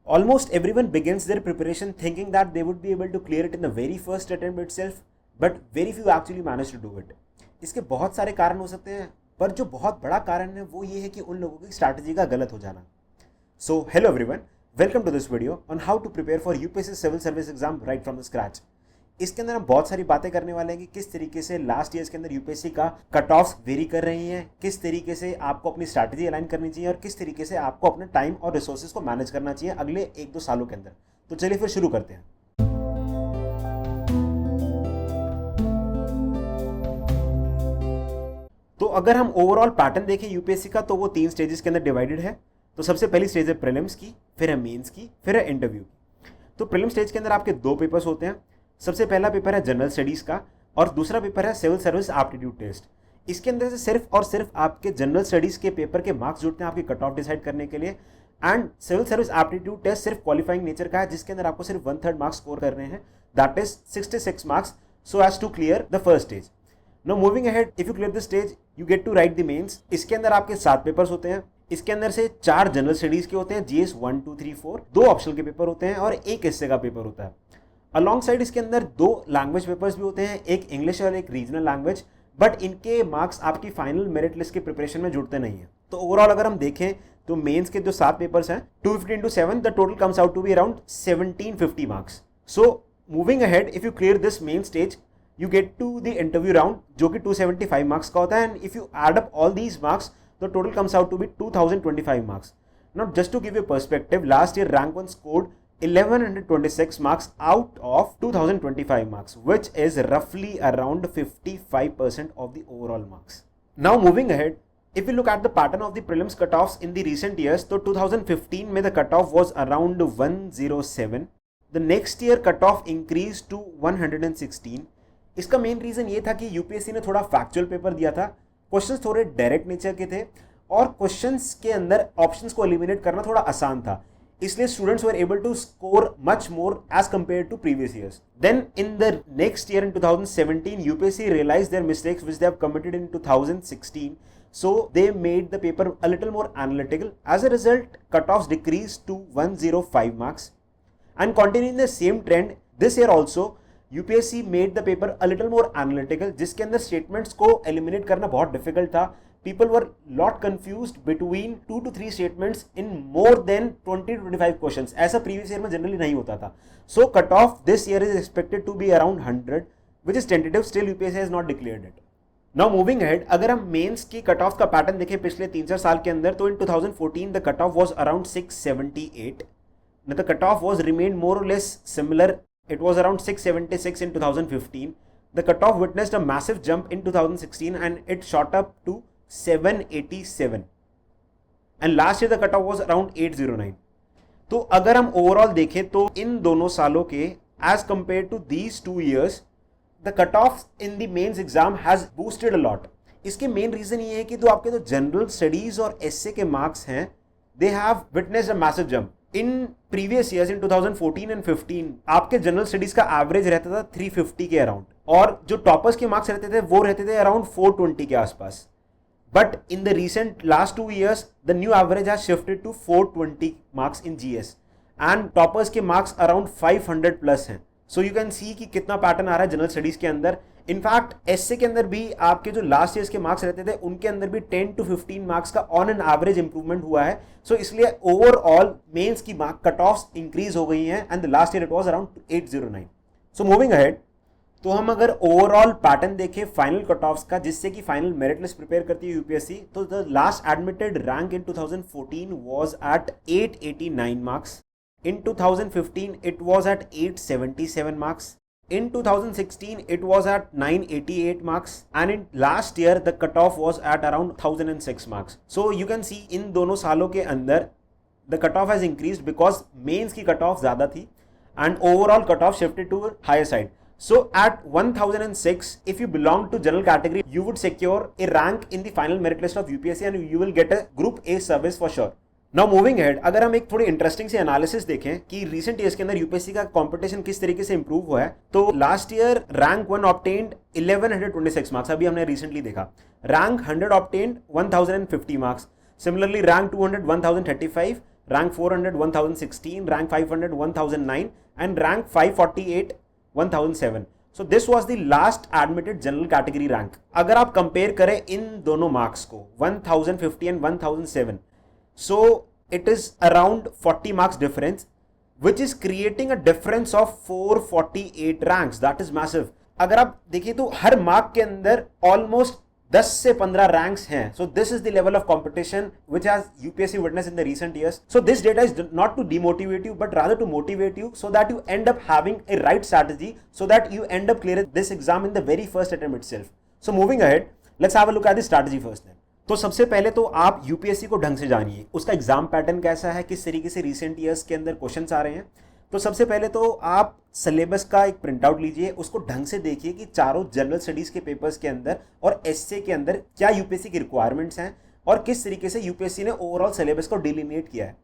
Almost everyone begins their preparation thinking that they would be able to clear it in the very first attempt itself, but very few actually manage to do it. इसके बहुत सारे कारण हो सकते हैं, पर जो बहुत बड़ा कारण है वो ये है कि उन लोगों की स्ट्रैटेजी का गलत हो जाना. So hello everyone, welcome to this video on how to prepare for UPSC Civil Service exam right from the scratch. इसके अंदर हम बहुत सारी बातें करने वाले हैं कि किस तरीके से लास्ट ईयर्स के अंदर यूपीएससी का कट ऑफ वेरी कर रही हैं, किस तरीके से आपको अपनी स्ट्रैटेजी अलाइन करनी चाहिए और किस तरीके से आपको अपने टाइम और रिसोर्सेज को मैनेज करना चाहिए अगले 1-2 सालों के अंदर. तो चलिए फिर शुरू करते हैं. तो अगर हम ओवरऑल पैटर्न देखें यूपीएससी का तो वो 3 स्टेजेस के अंदर डिवाइडेड है. तो सबसे पहली स्टेज है प्रीलिम्स की, फिर है मेंस की, फिर है इंटरव्यू की. तो प्रीलिम स्टेज के अंदर आपके 2 पेपर्स होते हैं. सबसे पहला पेपर है जनरल स्टडीज का और दूसरा पेपर है सिविल सर्विस एप्टीट्यूड टेस्ट. इसके अंदर से सिर्फ और सिर्फ आपके जनरल स्टडीज के पेपर के मार्क्स जुड़ते हैं आपकी कट ऑफ डिसाइड करने के लिए. And civil service aptitude test सिर्फ क्वालिफाइंग नेचर का है जिसके अंदर आपको सिर्फ 1/3 मार्क्स स्कोर करने हैं, that is 66 marks so as to clear the first stage. Now moving ahead, if you clear the stage you get to write the mains. इसके अंदर आपके 7 पेपर्स होते हैं. इसके अंदर से 4 जनरल स्टडीज के होते हैं, जीएस 1, 2, 3, 4, 2 ऑप्शनल के पेपर होते हैं और 1 एस्से का पेपर होता है. अलॉन्ग साइड इसके अंदर 2 लैंग्वेज पेपर्स भी होते हैं, एक इंग्लिश और एक रीजनल लैंग्वेज, बट इनके मार्क्स आपकी फाइनल मेरिट लिस्ट के प्रिपरेशन में जुड़ते नहीं है. तो ओवरऑल अगर हम देखें तो मेंस के जो 7 पेपर्स हैं 250 into 7 the total comes out to be around 1750 marks. So moving ahead, if you clear this main stage you get to the interview round जो कि 275 मार्क्स का होता है. And if you add up all these marks the total comes out to be 2025 marks. Now just to give you a perspective, last year rank 1 scored 1126 marks out of 2025 marks, which is roughly around 55% of the overall marks. Now moving ahead, if we look at the pattern of the prelims cutoffs in the recent years, so 2015 में the cutoff was around 107. The next year cutoff increased to 116. इसका main reason ये था कि UPSC ने थोड़ा factual paper दिया था, questions थोड़े डायरेक्ट नेचर के थे और क्वेश्चंस के अंदर ऑप्शंस को एलिमिनेट करना थोड़ा आसान था, इसलिए students were able to score much more as compare to previous years. Then in the next year in 2017 UPSC realized their mistakes which they have committed in 2016, so they made the paper a little more analytical. As a result, cutoffs decreased to 105 marks. And continuing the same trend this year also, UPSC made the paper a little more analytical, जिसके अंदर statements को eliminate करना बहुत difficult था. People were lot confused between 2 to 3 statements in more than 20 to 25 questions. ऐसा previous year में generally नहीं होता था. So cut off this year is expected to be around 100, which is tentative. Still UPSC has not declared it. Now moving ahead, अगर हम mains की cut of का pattern देखें पिछले 3-4 साल के अंदर, तो in 2014 the cut off was around 678. The cut off was remain more और less similar. It was around 676 in 2015. The cutoff witnessed a massive jump in 2016 and it shot up to 787. And last year the cutoff was around 809. तो अगर हम overall देखें तो इन दोनों सालों के as compared to these 2 years, the cutoff in the mains exam has boosted a lot. इसके main reason ये है कि जो आपके जो जनरल स्टडीज और एसए के मार्क्स हैं, they have witnessed a massive jump. In previous years in 2014 and 15 आपके जनरल स्टडीज का एवरेज रहता था 350 के अराउंड और जो टॉपर्स के मार्क्स रहते थे वो रहते थे अराउंड 420 के आसपास. But in the recent last 2 years the new average has shifted to 420 marks in GS and toppers के मार्क्स अराउंड 500 प्लस हैं. सो यू कैन सी कि कितना पैटर्न आ रहा है जनरल स्टडीज के अंदर. इनफैक्ट एसए के अंदर भी आपके जो लास्ट ईयर्स के मार्क्स रहते थे उनके अंदर भी 10 to 15 मार्क्स का ऑन एन एवरेज इंप्रूवमेंट हुआ है. सो इसलिए ओवरऑल मेंस की मार्क कट ऑफ्स इंक्रीज हो गई हैं and the last year it was around 809. So moving ahead, तो हम अगर ओवरऑल पैटर्न देखें फाइनल कट ऑफ्स का जिससे कि फाइनल मेरिट लिस्ट प्रिपेयर करती है यूपीएससी, तो the last admitted rank in 2014 was at 889 marks. In 2015, it was at 877 marks. In 2016, it was at 988 marks. And in last year, the cutoff was at around 1006 marks. So you can see in दोनों सालों के अंदर the cutoff has increased because mains की cutoff ज़्यादा थी and overall cutoff shifted to a higher side. So at 1006, if you belong to general category, you would secure a rank in the final merit list of UPSC and you will get a Group A service for sure. Now moving head, अगर हम एक थोड़ी interesting C analysis देखें कि recent years के अंदर UPSC का competition किस तरीके से इंप्रूव हुआ है, तो last year rank 1 obtained 1126 marks, अभी हमने रिसेंटली देखा. Rank 100 obtained 1050 marks. Similarly rank 200 1035, rank 400 1016, rank 500 1009, and rank 548 1007. So this was the last admitted general category rank. अगर आप कंपेयर करें इन दोनों मार्क्स को 1050 and 1007, so it is around 40 marks difference, which is creating a difference of 448 ranks. That is massive. अगर आप देखिए तो हर mark के अंदर ऑलमोस्ट 10 से 15 रैंक्स हैं. So this is the level of competition which has UPSC witness in the recent years. So this data is not to demotivate you but rather to motivate you so that you end up having a right strategy so that you end up clear this exam in the very first attempt itself. So moving ahead, let's have a look at the strategy first then. तो सबसे पहले तो आप UPSC को ढंग से जानिए, उसका एग्जाम पैटर्न कैसा है, किस तरीके से रिसेंट ईयर्स के अंदर क्वेश्चंस आ रहे हैं. तो सबसे पहले तो आप सिलेबस का एक प्रिंट आउट लीजिए, उसको ढंग से देखिए कि चारों जनरल स्टडीज के पेपर्स के अंदर और एसए के अंदर क्या यूपीएससी की रिक्वायरमेंट्स हैं और किस तरीके से यूपीएससी ने ओवरऑल सिलेबस को डिलिमिनेट किया है.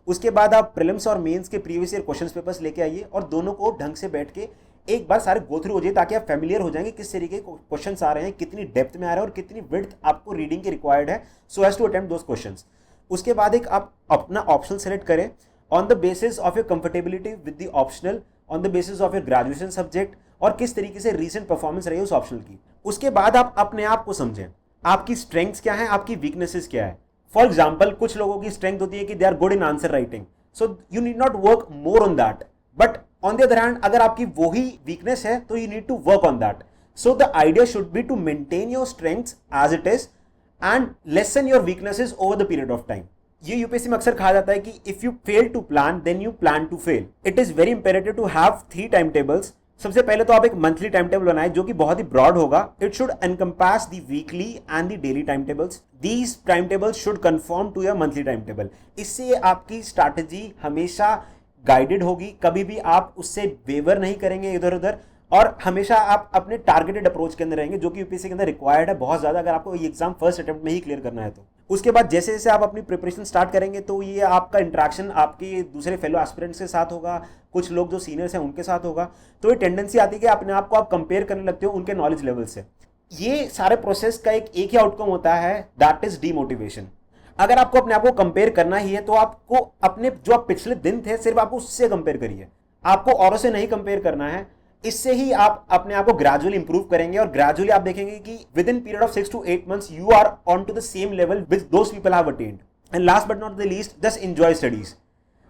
उसके बाद आप प्रीलिम्स और मेंस के प्रीवियस ईयर क्वेश्चन पेपर्स लेके आइए और दोनों को ढंग से बैठ के एक बार सारे गो थ्रू हो जाए ताकि आप फैमिलियर हो जाएंगे किस तरीके के क्वेश्चंस आ रहे हैं, कितनी डेप्थ में आ रहे हैं और कितनी विड्थ आपको रीडिंग की रिक्वायर्ड है so as to attempt those questions. उसके बाद एक आप अपना ऑप्शन सेलेक्ट करें on the basis of your comfortability with the optional, on the basis of your graduation subject और किस तरीके से recent performance रही है उस ऑप्शनल की. उसके बाद आप अपने आप को समझें, आपकी स्ट्रेंथ्स क्या है, आपकी वीकनेसेस क्या है. फॉर एग्जाम्पल कुछ लोगों की स्ट्रेंथ होती है कि they are good in answer writing, so you need not work more on that. But on the other hand अगर आपकी वही वीकनेस है तो you need to work on that. So the idea should be to maintain your strengths as it is and lessen your weaknesses over the period of time. ये UPSC में अक्सर कहा जाता है कि if you fail to plan then you plan to fail. It is very imperative to have 3 time tables. सबसे पहले तो आप एक मंथली टाइम टेबल बनाएं जो कि बहुत ही ब्रॉड होगा. It should encompass the weekly and the daily time tables. These time tables should confirm to your monthly time table. इससे आपकी स्ट्रैटेजी हमेशा गाइडेड होगी, कभी भी आप उससे वेवर नहीं करेंगे इधर उधर और हमेशा आप अपने टारगेटेड अप्रोच के अंदर रहेंगे जो कि यूपीएससी के अंदर रिक्वायर्ड है बहुत ज्यादा अगर आपको ये एग्जाम फर्स्ट अटेम्प्ट में ही क्लियर करना है. तो उसके बाद जैसे जैसे आप अपनी प्रिपरेशन स्टार्ट करेंगे तो ये आपका इंटरेक्शन आपके दूसरे फेलो एस्पिरेंट्स के साथ होगा, कुछ लोग जो सीनियर्स हैं उनके साथ होगा. तो ये टेंडेंसी आती है कि अपने आप को आप कंपेयर करने लगते हो उनके नॉलेज लेवल से. ये सारे प्रोसेस का एक ही आउटकम होता है, दैट इज डीमोटिवेशन. अगर आपको अपने आप को कंपेयर करना ही है तो आपको अपने जो आप पिछले दिन थे सिर्फ आपको उससे कंपेयर करिए, आपको औरों से नहीं कंपेयर करना है. इससे ही आप अपने आप को ग्रेजुअली इंप्रूव करेंगे और ग्रेजुअली आप देखेंगे कि within period of 6 to 8 months you are on to the same level which those people have attend. And last but not the least, just enjoy studies.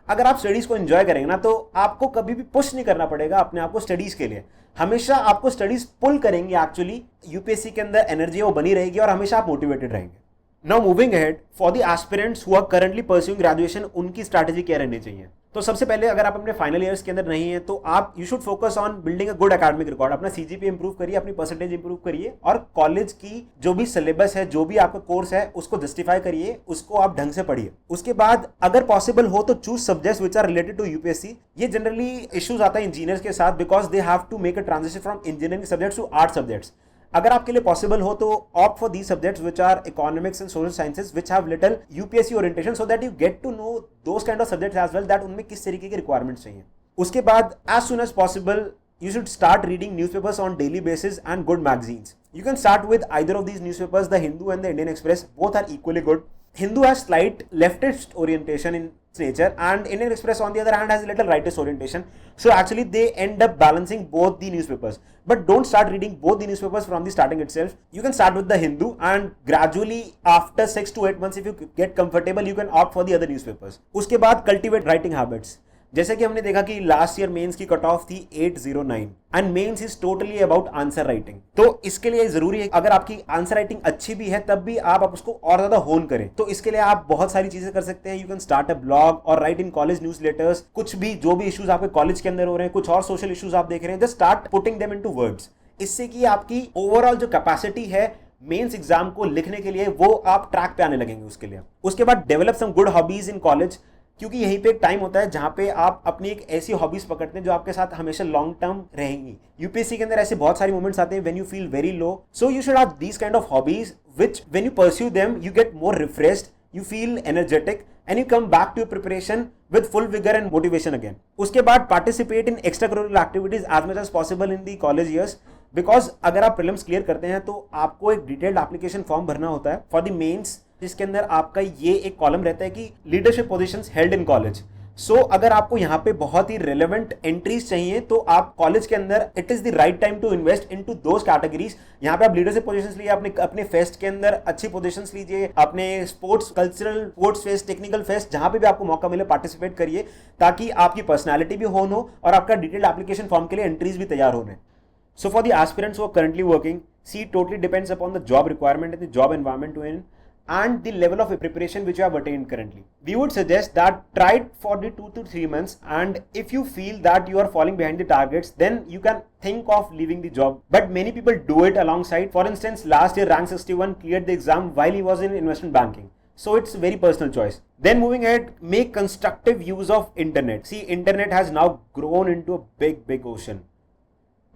अगर आप स्टडीज को enjoy करेंगे ना तो आपको कभी भी पुश नहीं करना पड़ेगा अपने आप को स्टडीज के लिए. हमेशा आपको स्टडीज पुल करेंगे. एक्चुअली यूपीएससी के अंदर एनर्जी वो बनी रहेगी और हमेशा आप मोटिवेटेड रहेंगे. Now moving ahead, for the aspirants who are currently pursuing graduation, उनकी स्ट्रैटेजी क्या रहनी चाहिए. तो सबसे पहले अगर आप अपने फाइनल ईयर्स के अंदर नहीं है तो आप you should focus on building a good academic record. अपना सीजीपीए इंप्रूव करिए, अपनी परसेंटेज इंप्रूव करिए और कॉलेज की जो भी सिलेबस है, जो भी आपका कोर्स है उसको जस्टिफाई करिए, उसको आप ढंग से पढ़िए. उसके बाद अगर पॉसिबल हो तो choose subjects which are related to UPSC. ये जनरली इश्यूज आता है इंजीनियर्स के साथ because they have to make a transition from engineering subjects to art subjects. अगर आपके लिए पॉसिबल हो तो opt for these subjects which are economics and social sciences which have little UPSC orientation so that you get to know those kind of subjects as well that उनमें किस तरीके की requirements चाहिए. उसके बाद as soon as possible you should start reading newspapers on daily basis and good magazines. You can start with either of these newspapers, The Hindu and The Indian Express. Both are equally good. Hindu has slight leftist orientation in its nature and Indian Express on the other hand has a little rightist orientation. So actually they end up balancing both the newspapers. But don't start reading both the newspapers from the starting itself. You can start with The Hindu and gradually after 6 to 8 months if you get comfortable you can opt for the other newspapers. उसके बाद cultivate writing habits. जैसे कि हमने देखा कि last year mains की cut off थी 809 and mains is totally about answer writing. तो इसके लिए जरूरी है अगर आपकी आंसर राइटिंग अच्छी भी है तब भी आप उसको और ज्यादा होन करें. तो इसके लिए आप बहुत सारी चीजें कर सकते हैं. You can start a blog और write in college newsletters. कुछ भी जो भी इश्यूज आपके कॉलेज के अंदर हो रहे हैं, कुछ और सोशल इश्यूज आप देख रहे हैं, just start putting them into words. इससे कि आपकी ओवरऑल जो कैपेसिटी है मेंस एग्जाम को लिखने के लिए वो आप ट्रैक पे आने लगेंगे उसके लिए. उसके बाद develop some good hobbies in college क्योंकि यहीं पे एक टाइम होता है जहां पे आप अपनी एक ऐसी हॉबीज पकड़ते हैं जो आपके साथ हमेशा लॉन्ग टर्म रहेंगी. यूपीएससी के अंदर ऐसे बहुत सारे मोमेंट्स आते हैं when you feel very low. So you should have these kind of hobbies which when you pursue them you get more refreshed, you feel energetic and you come back to your preparation with full vigour and motivation again. उसके बाद participate in extracurricular activities as much as possible in the college years because अगर आप prelims clear करते हैं तो आपको एक detailed application form भरना होता है फॉर द मेंस जिसके अंदर आपका ये एक कॉलम रहता है कि leadership positions held in college. So अगर आपको यहाँ पे बहुत ही रेलेवेंट एंट्रीज चाहिए तो आप कॉलेज के अंदर it is the right time to invest into those categories. यहाँ पे आप लीडरशिप पोजीशंस लिए, अपने फेस्ट के अंदर अच्छी पोजीशंस लीजिए, अपने sports cultural sports fest, technical fest, जहां पे भी आपको मौका मिले पार्टिसिपेट करिए, ताकि आपकी पर्सनैलिटी भी होन हो और आपका डिटेल्ड एप्लीकेशन फॉर्म के लिए एंट्रीज भी तैयार होने। So for the aspirants who are currently working, see, it totally depends upon the job requirement and the job environment you're in and the level of preparation which you have attained currently. We would suggest that try it for the 2 to 3 months, and if you feel that you are falling behind the targets, then you can think of leaving the job. But many people do it alongside. For instance, last year Rank 61 cleared the exam while he was in investment banking. So it's a very personal choice. Then moving ahead, make constructive use of internet. See, internet has now grown into a big ocean.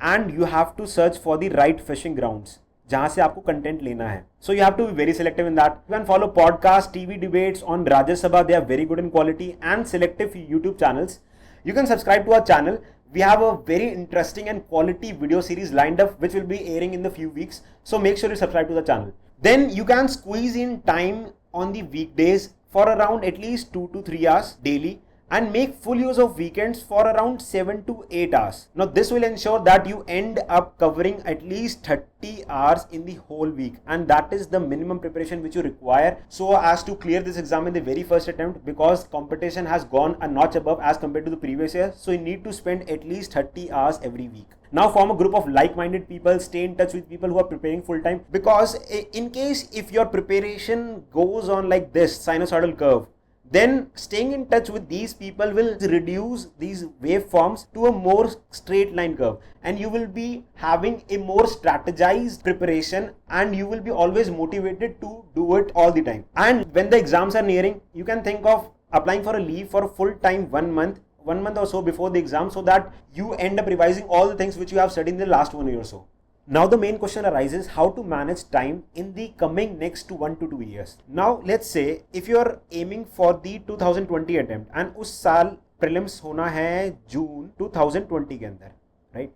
And you have to search for the right fishing grounds जहां से आपको content लेना है. So you have to be very selective in that. You can follow podcasts, TV debates on Rajya Sabha. They are very good in quality, and selective YouTube channels. You can subscribe to our channel. We have a very interesting and quality video series lined up which will be airing in the few weeks. So make sure you subscribe to the channel. Then you can squeeze in time on the weekdays for around at least 2 to 3 hours daily, and make full use of weekends for around 7 to 8 hours. Now this will ensure that you end up covering at least 30 hours in the whole week, and that is the minimum preparation which you require so as to clear this exam in the very first attempt, because competition has gone a notch above as compared to the previous year. So you need to spend at least 30 hours every week. Now form a group of like-minded people, stay in touch with people who are preparing full time, because in case if your preparation goes on like this sinusoidal curve, then staying in touch with these people will reduce these waveforms to a more straight line curve, and you will be having a more strategized preparation, and you will be always motivated to do it all the time. And when the exams are nearing, you can think of applying for a leave for a full time 1 month or so before the exam, so that you end up revising all the things which you have studied in the last 1 year or so. Now the main question arises, how to manage time in the coming next 1 to 2 years. Now let's say if you are aiming for the 2020 attempt, and उस साल prelims होना है June 2020 के अंदर, right?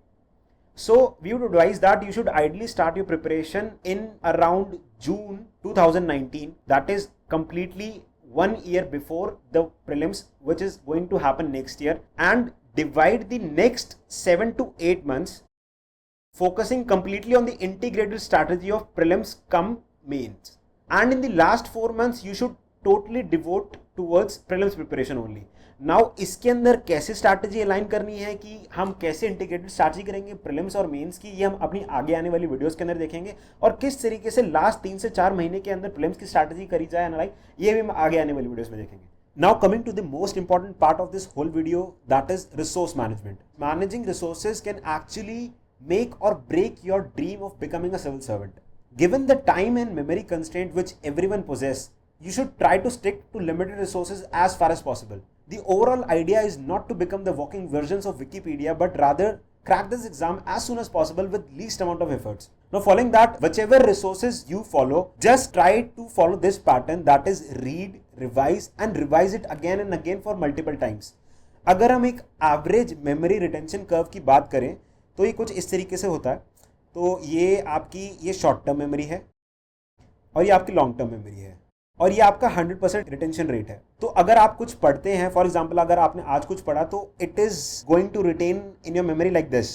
So we would advise that you should ideally start your preparation in around June 2019. That is completely 1 year before the prelims, which is going to happen next year, and divide the next 7 to 8 months focusing completely on the integrated strategy of prelims cum mains. And in the last 4 months, you should totally devote towards prelims preparation only. Now, इसके अंदर कैसे strategy align करनी है, कि हम कैसे integrated strategy करेंगे prelims और mains की, ये हम अपनी आगे आने वाली वीडियोस के अंदर देखेंगे, और किस तरीके से लास्ट 3 से 4 महीने के अंदर prelims की strategy करी जाए एनालाइज, ये भी हम आगे आने वाली वीडियोस में देखेंगे. Now coming to the most important part of this whole video, that is resource management. Managing resources can actually make or break your dream of becoming a civil servant. Given the time and memory constraint which everyone possesses, you should try to stick to limited resources as far as possible. The overall idea is not to become the walking versions of Wikipedia, but rather crack this exam as soon as possible with least amount of efforts. Now following that, whichever resources you follow, just try to follow this pattern, that is read, revise and revise it again and again for multiple times. अगर हम एक average memory retention curve की बात करें तो ये कुछ इस तरीके से होता है. तो ये आपकी ये शॉर्ट टर्म मेमोरी है, और ये आपकी लॉन्ग टर्म मेमोरी है, और ये आपका 100% रिटेंशन रेट है. तो अगर आप कुछ पढ़ते हैं, फॉर एग्जांपल अगर आपने आज कुछ पढ़ा, तो it is going to retain in your memory like this.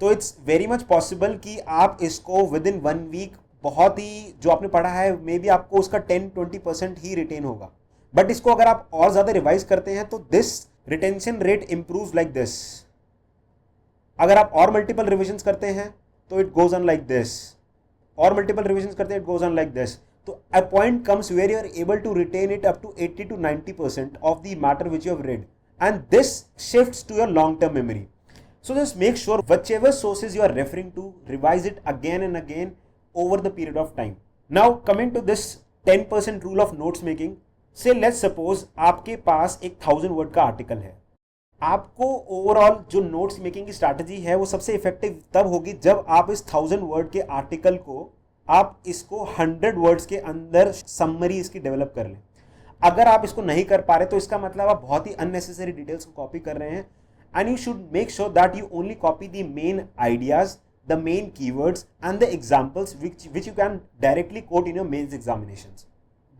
तो इट्स वेरी मच पॉसिबल कि आप इसको विद इन 1 वीक बहुत ही जो आपने पढ़ा है मे बी आपको उसका 10-20% ही रिटेन होगा. बट इसको अगर आप और ज़्यादा रिवाइज करते हैं तो this retention rate improve like this. अगर आप और मल्टीपल रिविजन्स करते हैं तो it goes on like this, और मल्टीपल रिविजन्स करते हैं it goes on like this. तो a point comes where you are able to retain it up to 80 to 90% of the matter which you have read, and this shifts to your long term memory. So just make sure whichever sources you are referring to, revise it again and again over the period of time. Now coming to this 10% rule of notes making, say let's suppose आपके पास एक 1000 word का article है. आपको overall जो notes making की strategy है वो सबसे इफेक्टिव तब होगी जब आप इस 1000 वर्ड के आर्टिकल को आप इसको 100 वर्ड्स के अंदर समरी इसकी डेवलप कर लें. अगर आप इसको नहीं कर पा रहे तो इसका मतलब आप बहुत ही अननेसेसरी डिटेल्स को कॉपी कर रहे हैं. And you should make sure that you only copy the main ideas, the main keywords and the examples which you can directly quote in your mains examinations.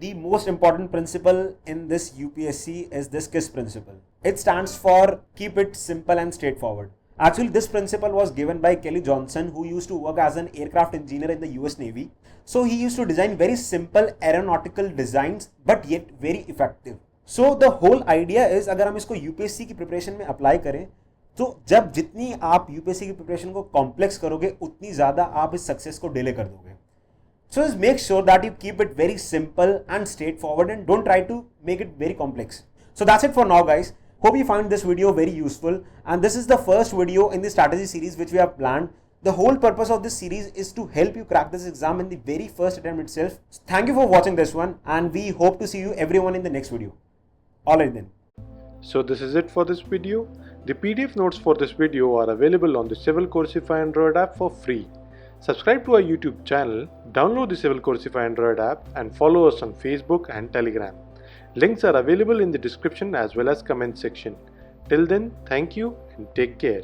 the most important principle in this UPSC is this KISS principle. It stands for keep it simple and straightforward. Actually, this principle was given by Kelly Johnson, who used to work as an aircraft engineer in the US Navy. So he used to design very simple aeronautical designs, but yet very effective. So the whole idea is अगर हम इसको UPSC की preparation में apply करें तो जब जितनी आप UPSC की प्रिपरेशन को कॉम्प्लेक्स करोगे उतनी ज़्यादा आप इस सक्सेस को डिले कर दोगे. So just make sure that you keep it very simple and straightforward and don't try to make it very complex. So that's it for now, guys. Hope you find this video very useful, and this is the first video in the strategy series which we have planned. The whole purpose of this series is to help you crack this exam in the very first attempt itself. So thank you for watching this one, and we hope to see you everyone in the next video. Alright then. So this is it for this video. The PDF notes for this video are available on the Civil Coursify Android app for free. Subscribe to our YouTube channel, download the Civil Coursify Android app, and follow us on Facebook and Telegram. Links are available in the description as well as comment section. Till then, thank you and take care.